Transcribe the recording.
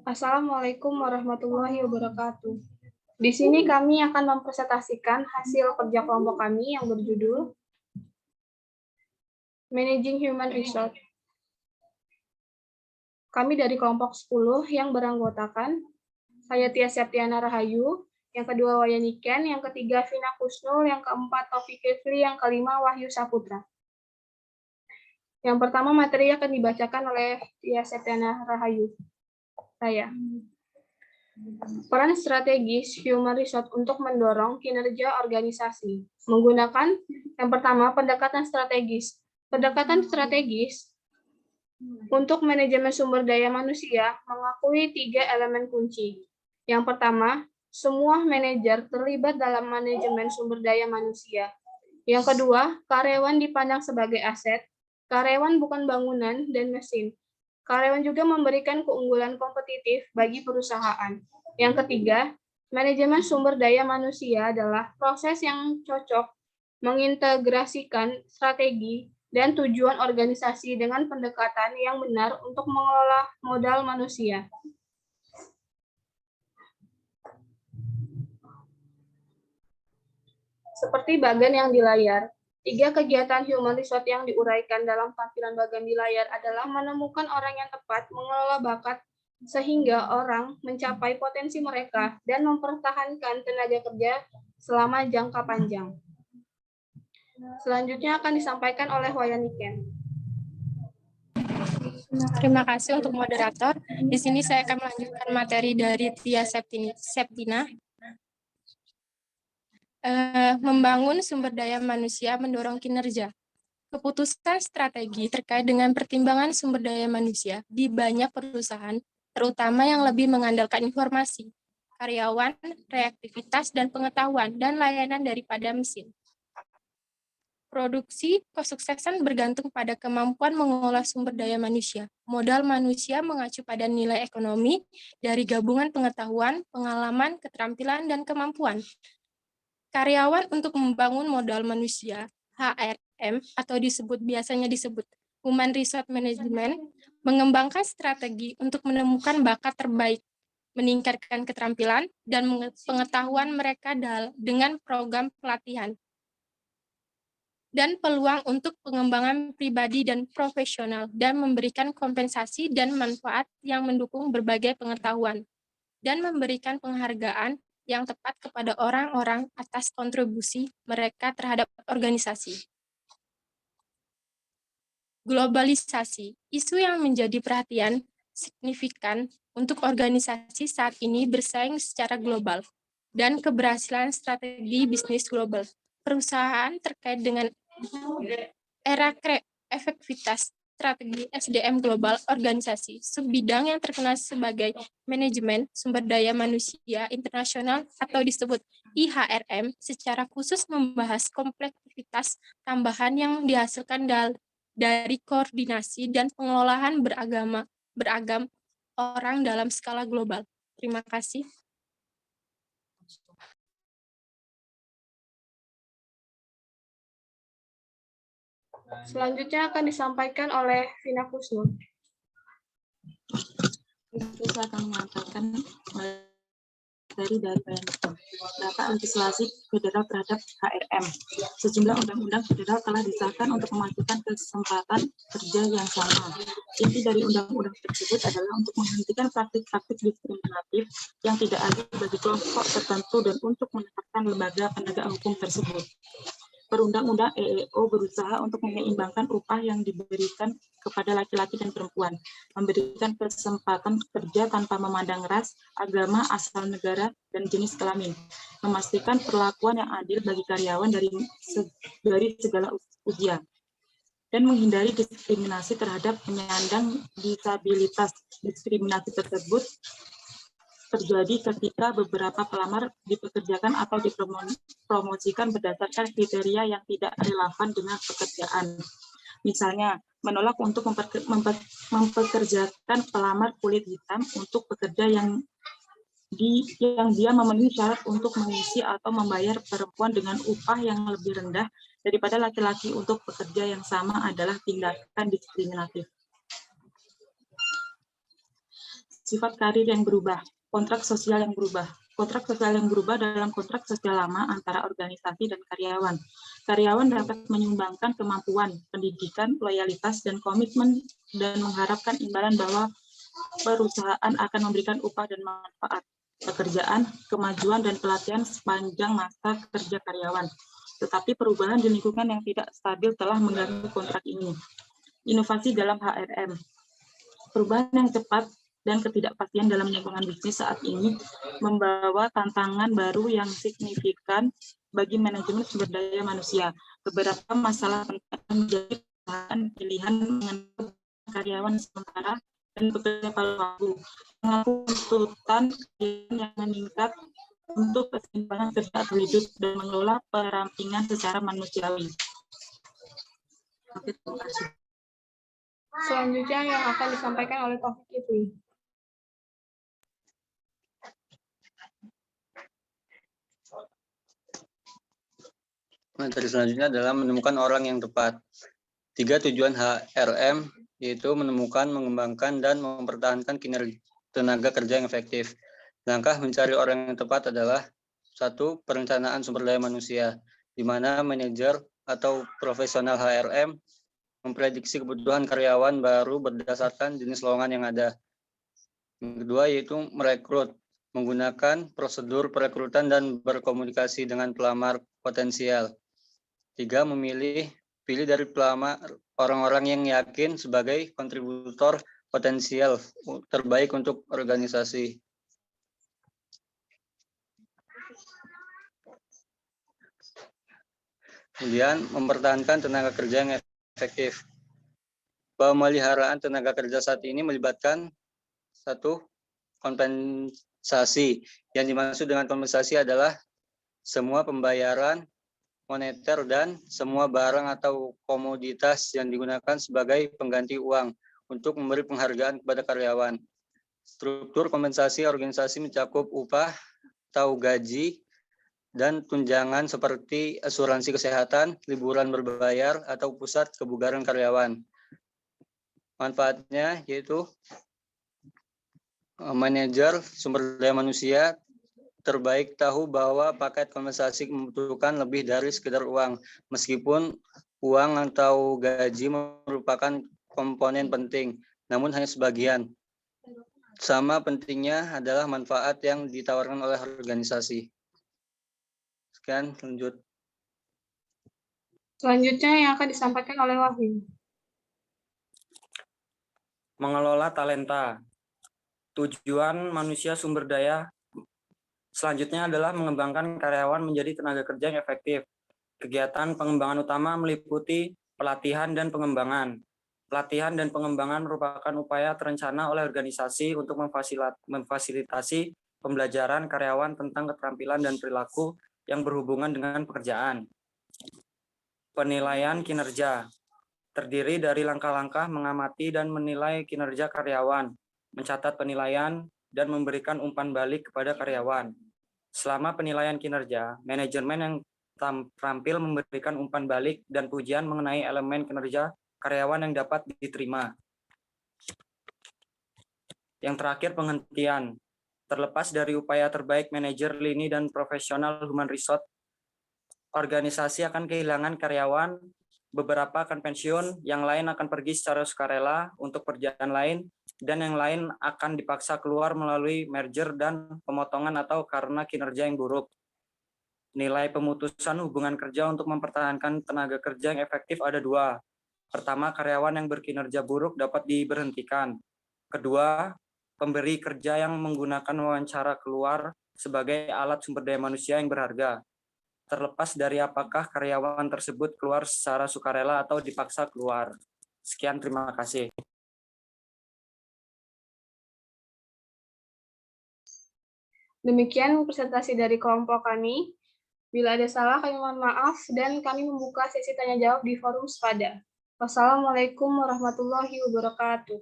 Assalamualaikum warahmatullahi wabarakatuh. Di sini kami akan mempresentasikan hasil kerja kelompok kami yang berjudul Managing Human Resource. Kami dari kelompok 10 yang beranggotakan saya Tia Septiana Rahayu, yang kedua Wayaniken, yang ketiga Vina Kusnul, yang keempat Taufik Kefli, yang kelima Wahyu Saputra. Yang pertama materi akan dibacakan oleh Tia Septiana Rahayu. Saya. Peran strategis human resource untuk mendorong kinerja organisasi. Menggunakan yang pertama pendekatan strategis. Pendekatan strategis untuk manajemen sumber daya manusia mengakui 3 elemen kunci. Yang pertama, semua manajer terlibat dalam manajemen sumber daya manusia. Yang kedua, karyawan dipandang sebagai aset. Karyawan bukan bangunan dan mesin. Karyawan juga memberikan keunggulan kompetitif bagi perusahaan. Yang ketiga, manajemen sumber daya manusia adalah proses yang cocok mengintegrasikan strategi dan tujuan organisasi dengan pendekatan yang benar untuk mengelola modal manusia. Seperti bagan yang di layar, 3 kegiatan human resource yang diuraikan dalam tampilan bagan di layar adalah menemukan orang yang tepat, mengelola bakat, sehingga orang mencapai potensi mereka, dan mempertahankan tenaga kerja selama jangka panjang. Selanjutnya akan disampaikan oleh Wayaniken. Terima kasih untuk moderator. Di sini saya akan melanjutkan materi dari Tia Septina. Membangun sumber daya manusia mendorong kinerja. Keputusan strategi terkait dengan pertimbangan sumber daya manusia di banyak perusahaan, terutama yang lebih mengandalkan informasi, karyawan, reaktivitas, dan pengetahuan, dan layanan daripada mesin. Produksi kesuksesan bergantung pada kemampuan mengolah sumber daya manusia. Modal manusia mengacu pada nilai ekonomi dari gabungan pengetahuan, pengalaman, keterampilan, dan kemampuan. Karyawan untuk membangun modal manusia, HRM, atau biasanya disebut Human Resource Management, mengembangkan strategi untuk menemukan bakat terbaik, meningkatkan keterampilan dan pengetahuan mereka dengan program pelatihan, dan peluang untuk pengembangan pribadi dan profesional, dan memberikan kompensasi dan manfaat yang mendukung berbagai pengetahuan, dan memberikan penghargaan yang tepat kepada orang-orang atas kontribusi mereka terhadap organisasi. Globalisasi, isu yang menjadi perhatian signifikan untuk organisasi saat ini bersaing secara global, dan keberhasilan strategi bisnis global. Perusahaan terkait dengan era efektivitas strategi SDM global organisasi, subbidang yang terkenal sebagai manajemen sumber daya manusia internasional atau disebut IHRM, secara khusus membahas kompleksitas tambahan yang dihasilkan dari koordinasi dan pengelolaan beragam orang dalam skala global. Terima kasih. Selanjutnya akan disampaikan oleh Vina Kusnul. Saya akan mengatakan dari data legislasi federal terhadap HRM. Sejumlah undang-undang federal telah disahkan untuk memastikan kesempatan kerja yang sama. Inti dari undang-undang tersebut adalah untuk menghentikan praktik-praktik diskriminatif yang tidak adil bagi kelompok tertentu dan untuk menetapkan lembaga penegak hukum tersebut. Perundang-undang EEO berusaha untuk menyeimbangkan upah yang diberikan kepada laki-laki dan perempuan, memberikan kesempatan kerja tanpa memandang ras, agama, asal negara, dan jenis kelamin, memastikan perlakuan yang adil bagi karyawan dari segala usia, dan menghindari diskriminasi terhadap penyandang disabilitas. Diskriminasi tersebut terjadi ketika beberapa pelamar dipekerjakan atau dipromosikan berdasarkan kriteria yang tidak relevan dengan pekerjaan. Misalnya, menolak untuk mempekerjakan pelamar kulit hitam untuk pekerja yang dia memenuhi syarat untuk mengisi atau membayar perempuan dengan upah yang lebih rendah daripada laki-laki untuk pekerja yang sama adalah tindakan diskriminatif. Sifat karir yang berubah, kontrak sosial yang berubah. Kontrak sosial yang berubah dalam kontrak sosial lama antara organisasi dan karyawan. Karyawan dapat menyumbangkan kemampuan, pendidikan, loyalitas, dan komitmen dan mengharapkan imbalan bahwa perusahaan akan memberikan upah dan manfaat, pekerjaan, kemajuan, dan pelatihan sepanjang masa kerja karyawan. Tetapi perubahan di lingkungan yang tidak stabil telah mengganggu kontrak ini. Inovasi dalam HRM. Perubahan yang cepat dan ketidakpastian dalam lingkungan bisnis saat ini membawa tantangan baru yang signifikan bagi manajemen sumber daya manusia. Beberapa masalah menjadi pilihan mengenai karyawan sementara dan bekerja paruh waktu, tuntutan yang meningkat untuk keseimbangan kerja atau hidup dan mengelola perampingan secara manusiawi. Oke, terima kasih. Selanjutnya yang akan disampaikan oleh Taufik Kifli. Materi selanjutnya adalah menemukan orang yang tepat. 3 tujuan HRM yaitu menemukan, mengembangkan, dan mempertahankan kinerja tenaga kerja yang efektif. Langkah mencari orang yang tepat adalah 1. Perencanaan sumber daya manusia, di mana manajer atau profesional HRM memprediksi kebutuhan karyawan baru berdasarkan jenis lowongan yang ada. Yang kedua yaitu merekrut, menggunakan prosedur perekrutan dan berkomunikasi dengan pelamar potensial. 3. Pilih dari pelamar orang-orang yang yakin sebagai kontributor potensial terbaik untuk organisasi. Kemudian mempertahankan tenaga kerja yang efektif. Pemeliharaan tenaga kerja saat ini melibatkan 1. Kompensasi. Yang dimaksud dengan kompensasi adalah semua pembayaran moneter dan semua barang atau komoditas yang digunakan sebagai pengganti uang untuk memberi penghargaan kepada karyawan. Struktur kompensasi organisasi mencakup upah atau gaji dan tunjangan seperti asuransi kesehatan, liburan berbayar, atau pusat kebugaran karyawan. Manfaatnya yaitu manajer sumber daya manusia terbaik tahu bahwa paket kompensasi membutuhkan lebih dari sekedar uang, meskipun uang atau gaji merupakan komponen penting, namun hanya sebagian. Sama pentingnya adalah manfaat yang ditawarkan oleh organisasi. Sekian, lanjut. Selanjutnya yang akan disampaikan oleh Wahyu. Mengelola talenta. Tujuan manusia sumber daya selanjutnya adalah mengembangkan karyawan menjadi tenaga kerja yang efektif. Kegiatan pengembangan utama meliputi pelatihan dan pengembangan. Pelatihan dan pengembangan merupakan upaya terencana oleh organisasi untuk memfasilitasi pembelajaran karyawan tentang keterampilan dan perilaku yang berhubungan dengan pekerjaan. Penilaian kinerja terdiri dari langkah-langkah mengamati dan menilai kinerja karyawan, mencatat penilaian, dan memberikan umpan balik kepada karyawan. Selama penilaian kinerja, manajemen yang tampil memberikan umpan balik dan pujian mengenai elemen kinerja karyawan yang dapat diterima. Yang terakhir, penghentian. Terlepas dari upaya terbaik manajer lini dan profesional human resource, organisasi akan kehilangan karyawan, beberapa akan pensiun, yang lain akan pergi secara sukarela untuk pekerjaan lain, dan yang lain akan dipaksa keluar melalui merger dan pemotongan atau karena kinerja yang buruk. Nilai pemutusan hubungan kerja untuk mempertahankan tenaga kerja yang efektif ada 2. Pertama, karyawan yang berkinerja buruk dapat diberhentikan. Kedua, pemberi kerja yang menggunakan wawancara keluar sebagai alat sumber daya manusia yang berharga, terlepas dari apakah karyawan tersebut keluar secara sukarela atau dipaksa keluar. Sekian, terima kasih. Demikian presentasi dari kelompok kami. Bila ada salah, kami mohon maaf dan kami membuka sesi tanya jawab di forum SPADA. Wassalamualaikum warahmatullahi wabarakatuh.